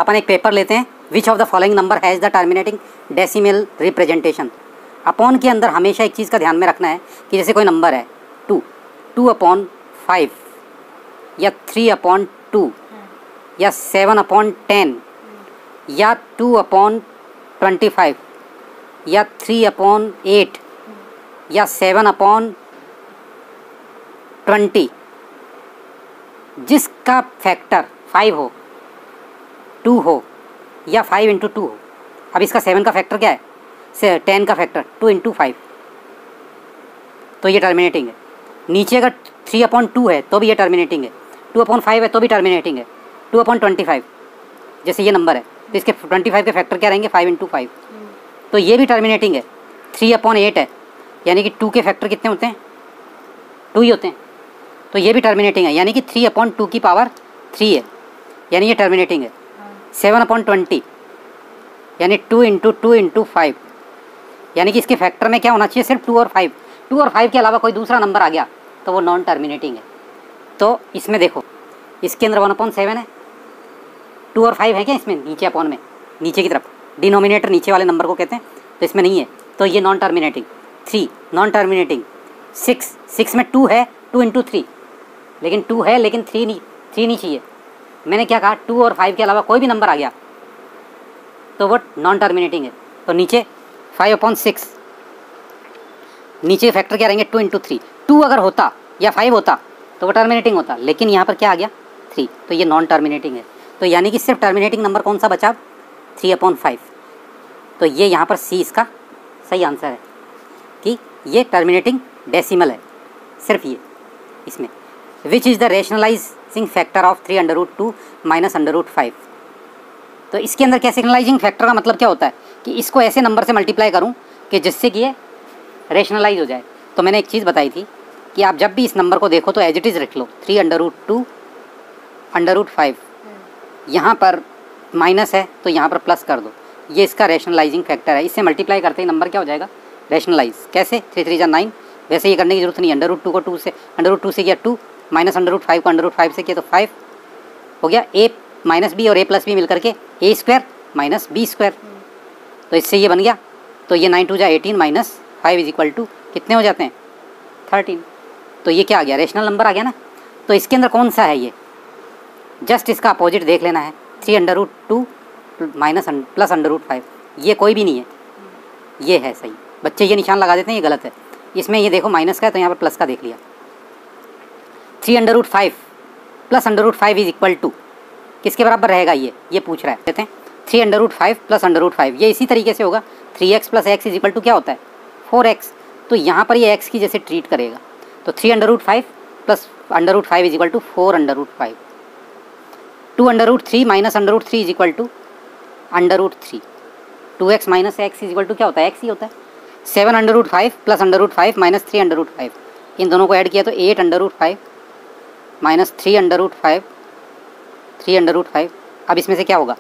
अपन एक पेपर लेते हैं, विच of the following number has the terminating decimal representation. Upon के अंदर हमेशा एक चीज़ का ध्यान में रखना है कि जैसे कोई नंबर है 2/5 या 3/2 या 7/10 या 2/25 या 3/8 या 7/20, जिसका फैक्टर 5 हो, 2 हो या 5 × 2 हो। अब इसका 7 का फैक्टर क्या है, 10 का फैक्टर 2 × 5, तो ये टर्मिनेटिंग है। नीचे अगर 3/2 है तो भी ये टर्मिनेटिंग है, 2/5 है तो भी टर्मिनेटिंग है, 2/25 जैसे ये नंबर है तो इसके 25 के फैक्टर क्या रहेंगे, 5 × 5, तो ये भी टर्मिनेटिंग है। 3/8 है यानी कि 2 के फैक्टर कितने होते हैं, 2 ही होते हैं, तो ये भी टर्मिनेटिंग है, यानी कि 3/2 की पावर 3 है, यानी ये टर्मिनेटिंग है। 7/20 यानी 2 × 2 × 5, यानी कि इसके फैक्टर में क्या होना चाहिए, सिर्फ 2 और 5। 2 और 5 के अलावा कोई दूसरा नंबर आ गया तो वो नॉन टर्मिनेटिंग है। तो इसमें देखो, इसके अंदर 1/7 है, 2 और 5 है क्या इसमें, नीचे अपॉन में, नीचे की तरफ डिनोमिनेटर नीचे वाले नंबर को कहते हैं, तो इसमें नहीं है, तो ये नॉन टर्मिनेटिंग। 3 non terminating. 6 में 2 है, 2 × 3, लेकिन 2 है लेकिन 3 नहीं चाहिए। मैंने क्या कहा, 2 और 5 के अलावा कोई भी नंबर आ गया तो वो नॉन टर्मिनेटिंग है। तो नीचे 5/6, नीचे फैक्टर क्या रहेंगे, 2 × 3। 2 अगर होता या 5 होता तो वो टर्मिनेटिंग होता, लेकिन यहाँ पर क्या आ गया, 3, तो ये नॉन टर्मिनेटिंग है। तो यानी कि सिर्फ टर्मिनेटिंग नंबर कौन सा बचा, 3/5। तो ये यहाँ पर सी इसका सही आंसर है कि ये टर्मिनेटिंग डेसिमल है, सिर्फ ये इसमें। Which is the rationalising factor of 3√2 - √5। तो इसके अंदर क्या, सिग्नलाइजिंग फैक्टर का मतलब क्या होता है कि इसको ऐसे नंबर से मल्टीप्लाई करूं कि जिससे कि ये रेशनलाइज हो जाए। तो मैंने एक चीज़ बताई थी कि आप जब भी इस नंबर को देखो तो एज इट इज़ रख लो, 3√2 √5, यहाँ पर माइनस है तो यहाँ पर प्लस कर दो, ये इसका रेशनलाइजिंग फैक्टर है। इससे मल्टीप्लाई करते ही नंबर क्या हो जाएगा, रेशनलाइज। कैसे, 3 × 3 = 9, वैसे ये करने की जरूरत नहीं है। √2 को 2 से, √2 से किया 2, माइनस √5 को √5 से किया तो 5 हो गया। a - b और a + b मिल करके a² - b², तो इससे ये बन गया। तो ये 9 × 2 = 18 - 5 = कितने हो जाते हैं, 13। तो ये क्या आ गया, रेशनल नंबर आ गया ना। तो इसके अंदर कौन सा है ये, जस्ट इसका अपोजिट देख लेना है, 3√2 + √5, ये कोई भी नहीं है, ये है सही। बच्चे ये निशान लगा देते हैं, ये गलत है। इसमें ये देखो माइनस का है तो यहाँ पर प्लस का देख लिया। 3√5 + √5 = किसके बराबर रहेगा, ये पूछ रहा है। कहते हैं 3√5 + √5, ये इसी तरीके से होगा। 3x + x = क्या होता है, 4x। तो यहाँ पर ये x की जैसे ट्रीट करेगा, तो 3√5 + √5 = 4√5। 2√3 - √3 = √3। 2x - x = क्या होता है, x ही होता है। 7√5 + √5 - 3√5, इन दोनों को ऐड किया तो 8√5 - 3√5। अब इसमें से क्या होगा,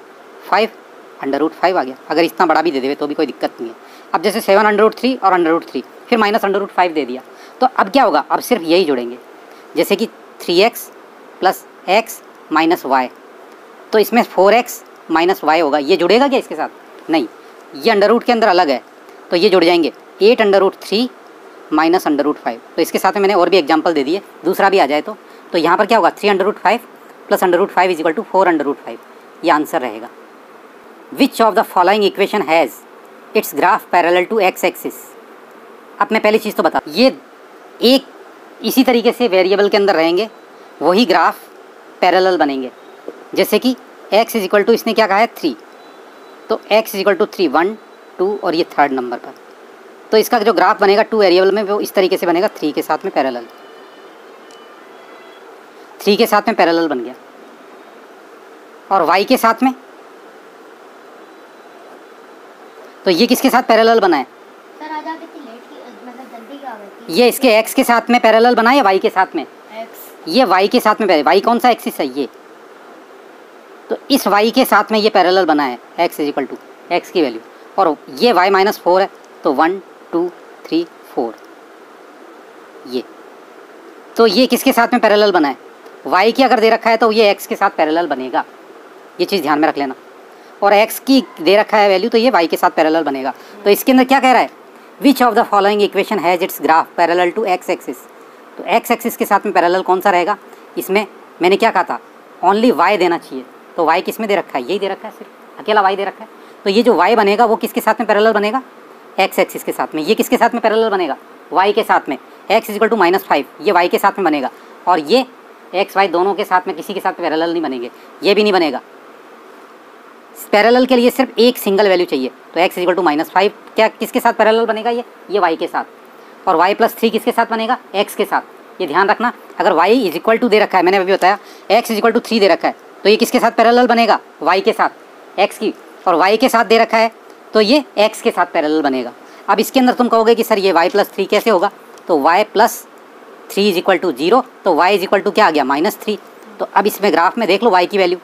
5√5 आ गया। अगर इतना बड़ा भी दे देवे तो भी कोई दिक्कत नहीं है। अब जैसे 7√3 और √3, फिर -√5 दे दिया, तो अब क्या होगा, अब सिर्फ यही जुड़ेंगे। जैसे कि 3x + x - y, तो इसमें 4x - y होगा। ये जुड़ेगा क्या इसके साथ, नहीं, ये अंडर के अंदर अलग है, तो ये जुड़ जाएंगे। 8√3 - √5, तो इसके साथ में मैंने और भी एग्जाम्पल दे दिए, दूसरा भी आ जाए तो यहाँ पर क्या होगा, 3√5 + √5 = 4√5, ये आंसर रहेगा। Which of the following equation has its graph parallel to x axis. अब मैं पहली चीज़ तो बता, ये एक इसी तरीके से वेरिएबल के अंदर रहेंगे, वही ग्राफ पैरेलल बनेंगे। जैसे कि x = इसने क्या कहा है, 3, तो x = 3, 1 2 और ये थर्ड नंबर पर, तो इसका जो ग्राफ बनेगा 2 वेरिएबल में वो इस तरीके से बनेगा, 3 के साथ में पैरेलल, 3 के साथ में पैरेलल बन गया। और y के साथ में, तो ये किसके साथ पैरेलल बना है, सर आज आप इतनी लेट की, मतलब जल्दी क्या हो गई थी? ये इसके x के साथ में पैरेलल बना है या y के साथ में, x, ये y के साथ में, y कौन सा एक्सिस है, ये, तो इस y के साथ में ये पैरेलल बना है, x = x की वैल्यू, और ये y - 4 है, तो 1 2 3 4, ये, तो ये किसके साथ में पैरेलल बना है, y की अगर दे रखा है तो ये x के साथ पैरेलल बनेगा। ये चीज़ ध्यान में रख लेना। और x की दे रखा है वैल्यू, तो ये y के साथ पैरेलल बनेगा। तो इसके अंदर क्या कह रहा है, which of the following equation has its graph parallel to x axis. तो x एक्सिस के साथ में पैरेलल कौन सा रहेगा, इसमें मैंने क्या कहा था, ओनली y देना चाहिए। तो y किस में दे रखा है, यही दे रखा है, सिर्फ अकेला y दे रखा है। तो ये जो y बनेगा वो किसके साथ में पैरेलल बनेगा, x एक्सिस के साथ में। ये किसके साथ में पैरेलल बनेगा, y के साथ में। x इक्वल टू -5 ये y के साथ में बनेगा, और ये x y दोनों के साथ में किसी के साथ पैरेलल नहीं बनेंगे, ये भी नहीं बनेगा। पैरेलल के लिए सिर्फ एक सिंगल वैल्यू चाहिए। तो x इक्वल टू -5 क्या किसके साथ पैरेलल बनेगा, ये y के साथ। और y प्लस 3 किसके साथ बनेगा, x के साथ। ये ध्यान रखना, अगर y इज इक्वल टू दे रखा है, मैंने अभी बताया x इज इक्वल टू 3 दे रखा है, तो ये किसके साथ पैरेलल बनेगा, y के साथ, x की। और y के साथ दे रखा है तो ये x के साथ पैरेलल बनेगा। अब इसके अंदर तुम कहोगे कि सर ये y प्लस 3 कैसे होगा, तो y plus 3 is equal to 0, तो y इज इक्वल टू क्या आ गया, -3। तो अब इसमें ग्राफ में देख लो y की वैल्यू,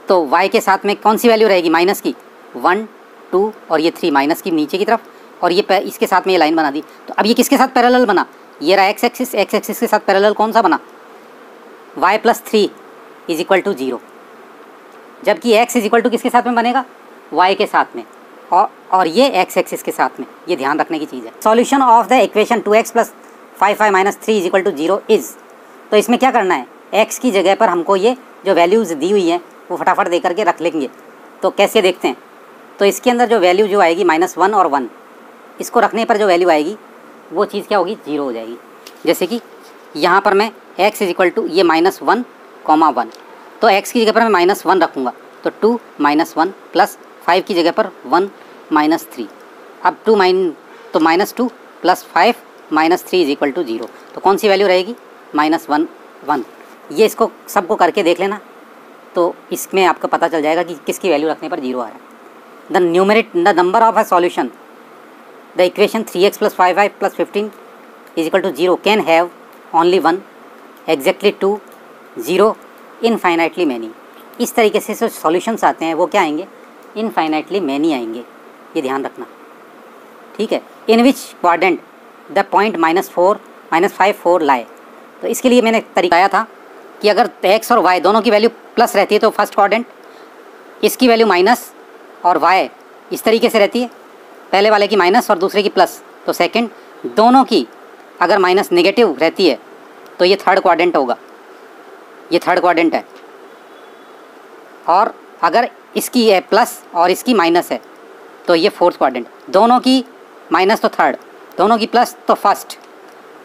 तो y के साथ में कौन सी वैल्यू रहेगी, माइनस की 1 2 और ये 3 माइनस की नीचे की तरफ, और ये इसके साथ में ये लाइन बना दी। तो अब ये किसके साथ पैरेलल बना, ये रहा x एक्सिस के साथ पैरेलल कौन सा बना, y plus 3 is equal to 0, जबकि x इज इक्वल टू किसके साथ में बनेगा, y के साथ में, और ये x एक्सिस के साथ में। ये ध्यान रखने की चीज़ है। Solution of the equation 2x plus 5y minus 3 is equal to 0 is, तो इसमें क्या करना है, x की जगह पर हमको ये जो वैल्यूज़ दी हुई हैं वो फटाफट दे करके रख लेंगे। तो कैसे देखते हैं, तो इसके अंदर जो वैल्यू जो आएगी -1 और 1, इसको रखने पर जो वैल्यू आएगी वो चीज़ क्या होगी, 0 हो जाएगी। जैसे कि यहाँ पर मैं x इज इक्वल टू ये -1, 1, तो x की जगह पर मैं -1 रखूँगा, तो 2 -1 प्लस 5 की जगह पर 1 -3। अब 2 प्लस 5 -3 इज इक्वल टू 0, तो कौन सी वैल्यू रहेगी, -1 1। ये इसको सबको करके देख लेना, तो इसमें आपको पता चल जाएगा कि किसकी वैल्यू रखने पर 0 आ रहा है। The number of a solution the equation 3x plus 5y plus 15 is equal to 0 can have only 1 exactly 2 0 infinitely many. इस तरीके से जो सॉल्यूशंस आते हैं वो क्या आएंगे, इनफाइनाइटली मैनी आएंगे, ये ध्यान रखना, ठीक है। इन विच क्वाड्रेंट द पॉइंट -5 4 लाए। तो इसके लिए मैंने तरीका आया था कि अगर x और y दोनों की वैल्यू प्लस रहती है तो फर्स्ट क्वाड्रेंट, इसकी वैल्यू माइनस और y इस तरीके से रहती है, पहले वाले की माइनस और दूसरे की प्लस, तो सेकंड दोनों की अगर माइनस नेगेटिव रहती है तो ये थर्ड क्वाड्रेंट होगा, ये थर्ड क्वाड्रेंट है। और अगर इसकी है प्लस और इसकी माइनस है तो ये फोर्थ क्वाड्रेंट। दोनों की माइनस तो थर्ड, दोनों की प्लस तो फर्स्ट,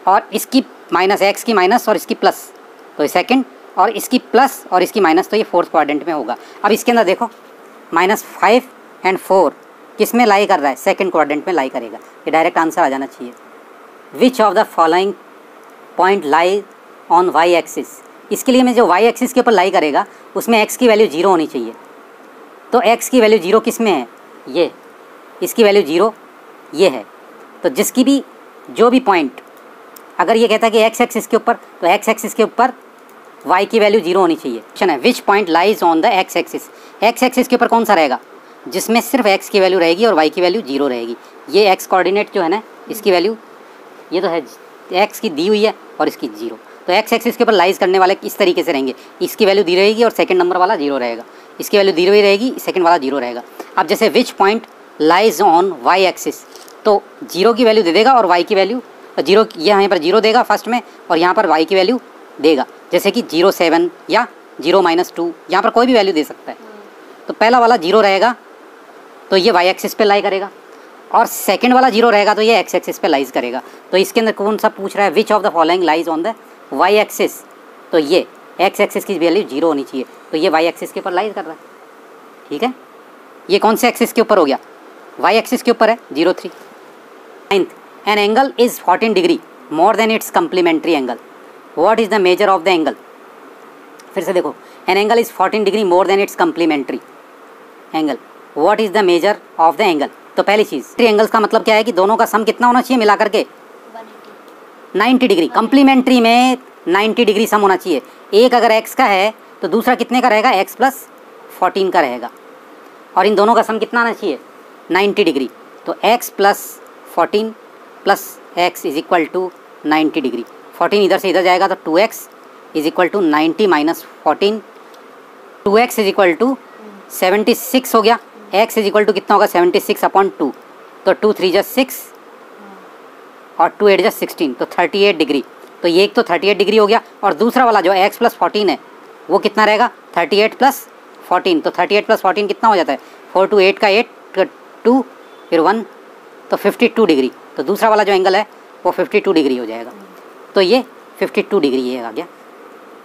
और इसकी माइनस x की माइनस और इसकी प्लस तो ये सेकंड, और इसकी प्लस और इसकी माइनस तो ये फोर्थ क्वाड्रेंट में होगा। अब इसके अंदर देखो -5 एंड 4 किस में लाई कर रहा है, सेकंड क्वाड्रेंट में लाई करेगा। ये डायरेक्ट आंसर आ जाना चाहिए। विच of the following point lie on y axis. इसके लिए मैं जो y एक्सिस के ऊपर लाई करेगा उसमें x की वैल्यू 0 होनी चाहिए। तो x की वैल्यू 0 किस में है, ये, इसकी वैल्यू 0 ये है। तो जिसकी भी जो भी पॉइंट, अगर ये कहता है कि x एक्सिस के ऊपर, तो x एक्सिस के ऊपर y की वैल्यू 0 होनी चाहिए। क्वेश्चन है which point lies on the x axis. x axis के ऊपर कौन सा रहेगा, जिसमें सिर्फ x की वैल्यू रहेगी और y की वैल्यू 0 रहेगी। ये x कोऑर्डिनेट जो है ना, इसकी वैल्यू ये तो है x की दी हुई है और इसकी 0, तो x एक्सिस के ऊपर लाइज करने वाले इस तरीके से रहेंगे, इसकी वैल्यू दी रहेगी और सेकंड नंबर वाला 0 रहेगा, इसकी वैल्यू दी हुई रहेगी, सेकंड वाला 0 रहेगा। अब जैसे which point lies on y axis, तो 0 की वैल्यू दे देगा और y की वैल्यू 0, यहाँ पर 0 देगा फर्स्ट में और यहाँ पर y की वैल्यू देगा, जैसे कि 0.7 या 0-2, यहाँ पर कोई भी वैल्यू दे सकता है। तो पहला वाला 0 रहेगा तो ये y एक्सिस पे लाई करेगा, और सेकंड वाला 0 रहेगा तो ये x एक्सिस पे लाइज करेगा। तो इसके अंदर कौन सा पूछ रहा है, which of the following lies on the y axis, तो ये x एक्सिस की वैल्यू 0 होनी चाहिए, तो ये y एक्सिस के ऊपर लाइज कर रहा है, ठीक है। ये कौन से एक्सिस के ऊपर हो गया, y एक्सिस के ऊपर है 0.3। 9th, an angle is 14 degree more than its complementary angle, what is the measure of the angle. फिर से देखो, an angle is 14 degree more than its complementary angle, what is the measure of the angle. तो पहली चीज़, angles का मतलब क्या है कि दोनों का सम कितना होना चाहिए मिला करके 90 डिग्री। कम्प्लीमेंट्री में 90 डिग्री सम होना चाहिए। एक अगर x का है तो दूसरा कितने का रहेगा, x प्लस 14 का रहेगा, और इन दोनों का सम कितना आना चाहिए 90 डिग्री। तो x plus 14 plus x is equal to 90 degree. 14 इधर से इधर जाएगा तो 2x is equal to 90 minus 14, 2x is equal to 76 हो गया, x इज इक्वल टू कितना होगा 76/2, तो 2 3 जा 6 और 2 8 जा 16, तो 38 डिग्री। तो ये एक तो 38 डिग्री हो गया, और दूसरा वाला जो x + 14 है वो कितना रहेगा 38 + 14, तो 38 + 14 कितना हो जाता है 4 2 8 का 8 2 फिर 1, तो 52 डिग्री। तो दूसरा वाला जो एंगल है वो 52 डिग्री हो जाएगा। तो ये 52 डिग्री ये आ गया,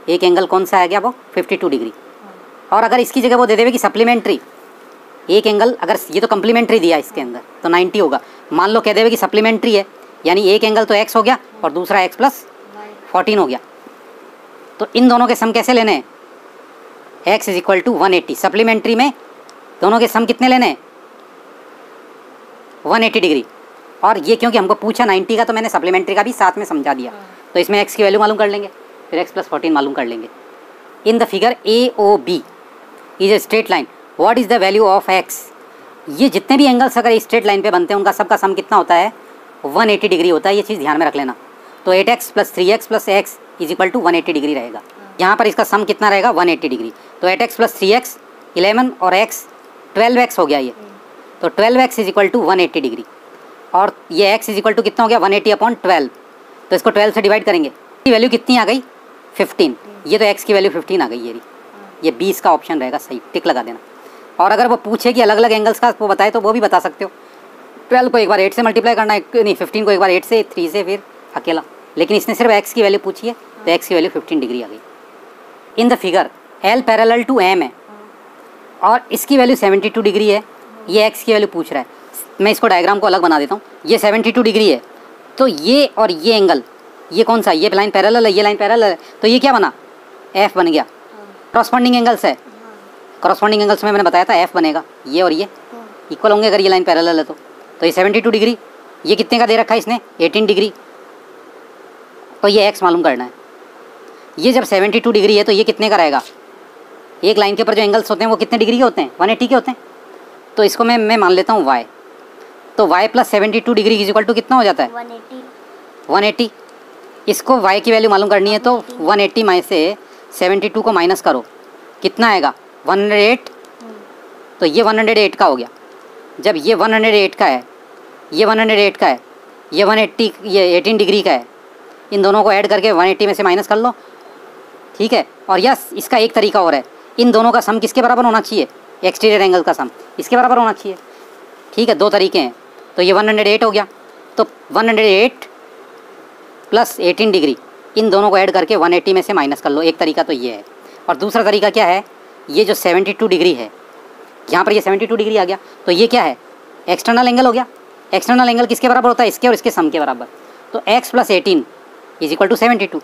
एक एंगल कौन सा आ गया वो 52 डिग्री। और अगर इसकी जगह वो दे देवे कि सप्लीमेंट्री एक एंगल, अगर ये तो कम्प्लीमेंट्री दिया इसके अंदर तो 90 होगा, मान लो कह देवे कि सप्लीमेंट्री है, यानी एक एंगल तो x हो गया और दूसरा x + 14 हो गया। तो इन दोनों के सम कैसे लेने हैं, x is equal to 180, supplementary में दोनों के सम कितने लेने हैं 180 डिग्री। और ये क्योंकि हमको पूछा 90 का, तो मैंने सप्लीमेंट्री का भी साथ में समझा दिया। तो इसमें x की वैल्यू मालूम कर लेंगे, फिर x + 14 मालूम कर लेंगे। इन the figure AOB is a straight line, what is the value of x। ये जितने भी एंगल्स अगर स्ट्रेट लाइन पे बनते हैं उनका सबका सम कितना होता है 180 डिग्री होता है, ये चीज़ ध्यान में रख लेना। तो 8x + 3x + x is equal to 180 degree रहेगा। यहाँ पर इसका सम कितना रहेगा 180 डिग्री। तो 8x + 3x 11 और x 12x हो गया ये, तो 12x is equal to 180 degree. और ये x इज इक्वल टू कितना हो गया 180/12, तो इसको 12 से डिवाइड करेंगे, इसकी वैल्यू कितनी आ गई 15। ये तो x की वैल्यू 15 आ गई, ये 20 का ऑप्शन रहेगा सही, टिक लगा देना। और अगर वो पूछे कि अलग अलग एंगल्स का वो बताए तो वो भी बता सकते हो। 12 को एक बार 8 से मल्टीप्लाई करना है, नहीं 15 को एक बार 8 से, 3 से फिर अकेला, लेकिन इसने सिर्फ x की वैल्यू पूछी है तो x की वैल्यू 15 डिग्री आ गई। In the figure L parallel to M है और इसकी वैल्यू 72 डिग्री है, ये x की वैल्यू पूछ रहा है। मैं इसको डायग्राम को अलग बना देता हूँ, ये 72 डिग्री है, तो ये और ये एंगल, ये कौन सा, ये लाइन पैरेलल है, ये लाइन पैरेलल है, तो ये क्या बना F बन गया। करस्पॉन्डिंग एंगल्स है, करस्पॉन्डिंग एंगल्स में मैंने बताया था F बनेगा, ये और ये इक्वल होंगे अगर ये लाइन पैरेलल है तो ये 72 डिग्री, ये कितने का दे रखा है इसने 18 डिग्री, तो ये x मालूम करना है। ये जब 72 डिग्री है तो ये कितने का रहेगा, एक लाइन के ऊपर जो एंगल्स होते हैं वो कितने डिग्री के होते हैं 180 के होते हैं। तो इसको मैं मान लेता हूँ y, तो y + 72 degree is equal to कितना हो जाता है 180। इसको y की वैल्यू मालूम करनी है, तो 180 में से 72 को माइनस करो, कितना आएगा 108, तो ये 108 का हो गया। जब ये 108 का है, ये 108 का है, ये 180, ये 18 डिग्री का है, इन दोनों को ऐड करके 180 में से माइनस कर लो, ठीक है। और यस इसका एक तरीका और है, इन दोनों का सम किसके बराबर होना चाहिए, एक्सटीरियर एंगल का सम इसके बराबर होना चाहिए, ठीक है। दो तरीके हैं, तो ये 108 हो गया, तो 108 + 18 डिग्री इन दोनों को ऐड करके 180 में से माइनस कर लो, एक तरीका तो ये है। और दूसरा तरीका क्या है, ये जो 72 डिग्री है, यहाँ पर ये 72 डिग्री आ गया, तो ये क्या है एक्सटर्नल एंगल हो गया। एक्सटर्नल एंगल किसके बराबर होता है, इसके और इसके सम के बराबर। तो x + 18 इज इक्वल टू 72,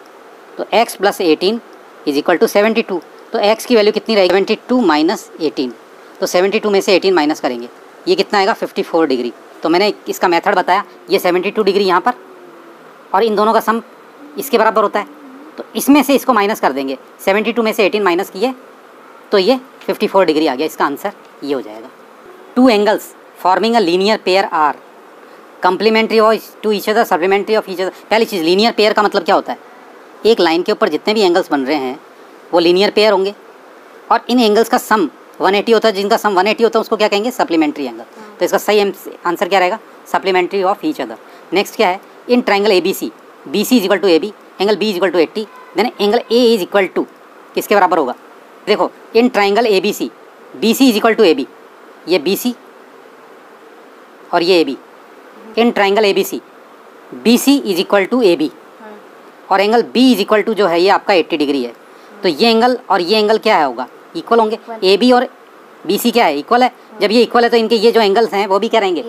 तो x + 18 इज इक्वल टू 72, तो x की वैल्यू कितनी रहेगी 72 - 18, तो 72 में से 18 माइनस करेंगे, ये कितना आएगा 54 डिग्री। तो मैंने इसका मेथड बताया, ये 72 डिग्री यहाँ पर और इन दोनों का सम इसके बराबर होता है, तो इसमें से इसको माइनस कर देंगे, 72 में से 18 माइनस किए तो ये 54 डिग्री आ गया। इसका आंसर ये हो जाएगा। Two angles forming a linear pair are complementary to each other, supplementary of each other. पहली चीज़, लीनियर पेयर का मतलब क्या होता है, एक लाइन के ऊपर जितने भी एंगल्स बन रहे हैं वो लीनियर पेयर होंगे और इन एंगल्स का सम 180 होता है, जिनका सम 180 होता है उसको क्या कहेंगे सप्लीमेंट्री एंगल। तो इसका सही आंसर क्या रहेगा supplementary of each other. Next क्या है, in triangle ABC, BC is equal to AB, angle B is equal to 80, then angle A is equal to किसके बराबर होगा, देखो in triangle ABC, BC is equal to AB, ये BC और ये AB, in triangle ABC, BC is equal to AB और angle B is equal to जो है ये आपका 80 डिग्री है, तो ये एंगल और ये एंगल क्या है होगा इक्वल होंगे। AB और BC क्या है इक्वल है, जब ये इक्वल है तो इनके ये जो एंगल्स हैं वो भी क्या रहेंगे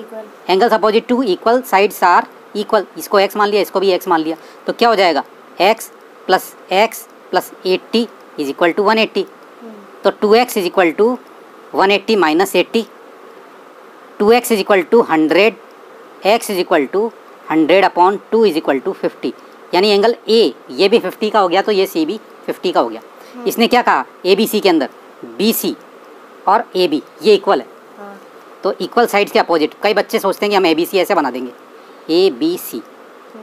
angles opposite to equal sides are equal. इसको x मान लिया, इसको भी x मान लिया, तो क्या हो जाएगा x + 80 इज इक्वल टू 180, तो 2x is equal to 180 - 80, 2x is equal to 100, x is equal to 100/2 is equal to 50, यानी एंगल A ये भी 50 का हो गया, तो ये C भी 50 का हो गया। इसने क्या कहा ABC के अंदर BC और AB ये इक्वल है, तो इक्वल साइड्स के अपोजिट। कई बच्चे सोचते हैं कि हम ABC ऐसे बना देंगे ABC,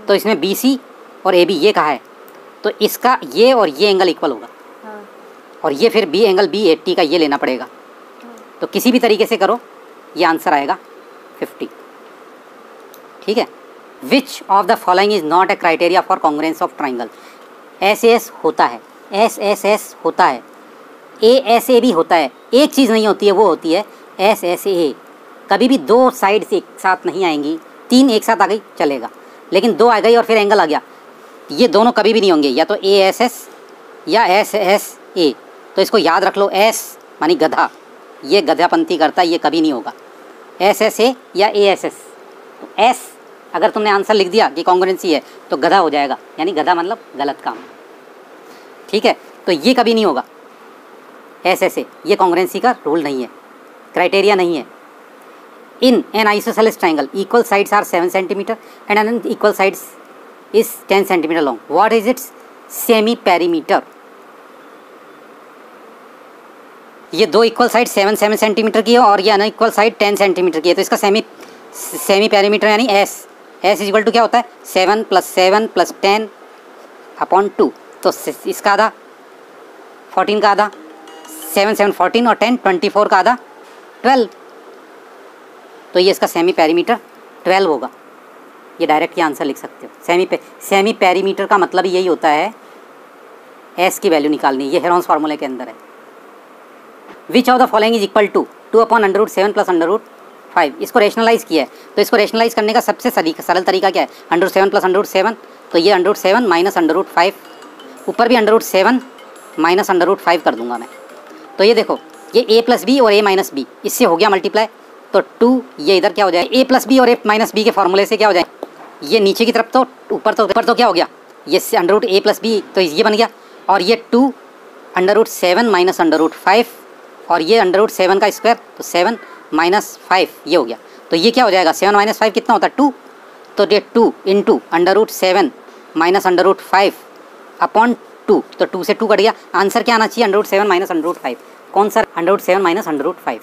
तो इसमें BC और AB ये कहा है, तो इसका ये और ये एंगल इक्वल होगा और ये फिर B एंगल B 80 का ये लेना पड़ेगा, तो किसी भी तरीके से करो ये आंसर आएगा 50। ठीक है। Which of the following is not a criteria for congruence of triangle. S S होता है, एस एस एस होता है, ए एस ए भी होता है, एक चीज़ नहीं होती है, वो होती है एस एस ए। कभी भी दो साइड्स एक साथ नहीं आएंगी, तीन एक साथ आ गई चलेगा, लेकिन दो आ गई और फिर एंगल आ गया, ये दोनों कभी भी नहीं होंगे, या तो ए एस एस या एस एस ए। तो इसको याद रख लो, एस मानी गधा, ये गधापंथी करता है, ये कभी नहीं होगा। एस एस ए या ए एस एस। तो एस अगर तुमने आंसर लिख दिया कि कॉन्ग्रुएंसी है तो गधा हो जाएगा, यानी गधा मतलब गलत काम। ठीक है, तो ये कभी नहीं होगा एस एस ए, ये कॉन्ग्रुएंसी का रूल नहीं है, क्राइटेरिया नहीं है। In an isosceles triangle equal sides are 7 centimetre and an equal sides is 10 centimetre long. What is its semi perimeter. ये दो इक्वल साइड 7 सेंटीमीटर की है और ये अनइक्वल साइड 10 सेंटीमीटर की है, तो इसका सेमी पेरीमीटर यानी एस इज इक्वल टू क्या होता है 7 + 7 + 10 अपॉन 2। तो इसका आधा 14 का आधा, 7 7 14 और 10 24 का आधा 12। तो ये इसका सेमी पेरीमीटर 12 होगा। ये डायरेक्ट ये आंसर लिख सकते हो। सेमी पेरीमीटर का मतलब यही होता है एस की वैल्यू निकालनी, ये हेरोन्स फार्मूले के अंदर है। Which of the following is equal to 2/√7 + √5। इसको रेशनलाइज किया है, तो इसको रेशनलाइज करने का सबसे सरल तरीका क्या है, √7 + √7, तो ये √7 - √5, ऊपर भी √7 - √5 कर दूंगा मैं। तो ये देखो, ये a + b और a - b, इससे हो गया मल्टीप्लाई, तो 2 ये इधर क्या हो जाए, a + b और a - b के फॉर्मूले से क्या हो जाए, ये नीचे की तरफ तो ऊपर तो क्या हो गया, ये √a + b, तो ये बन गया, और ये 2 √7 - √5 और ये √7 का स्क्वायर, तो 7 - 5 ये हो गया। तो ये क्या हो जाएगा, 7 - 5 कितना होता है 2, तो ये 2 × √7 - √5 अपॉन 2, तो 2 से 2 कट गया। आंसर क्या आना चाहिए, √7 - √5। कौन सा, √7 - √5।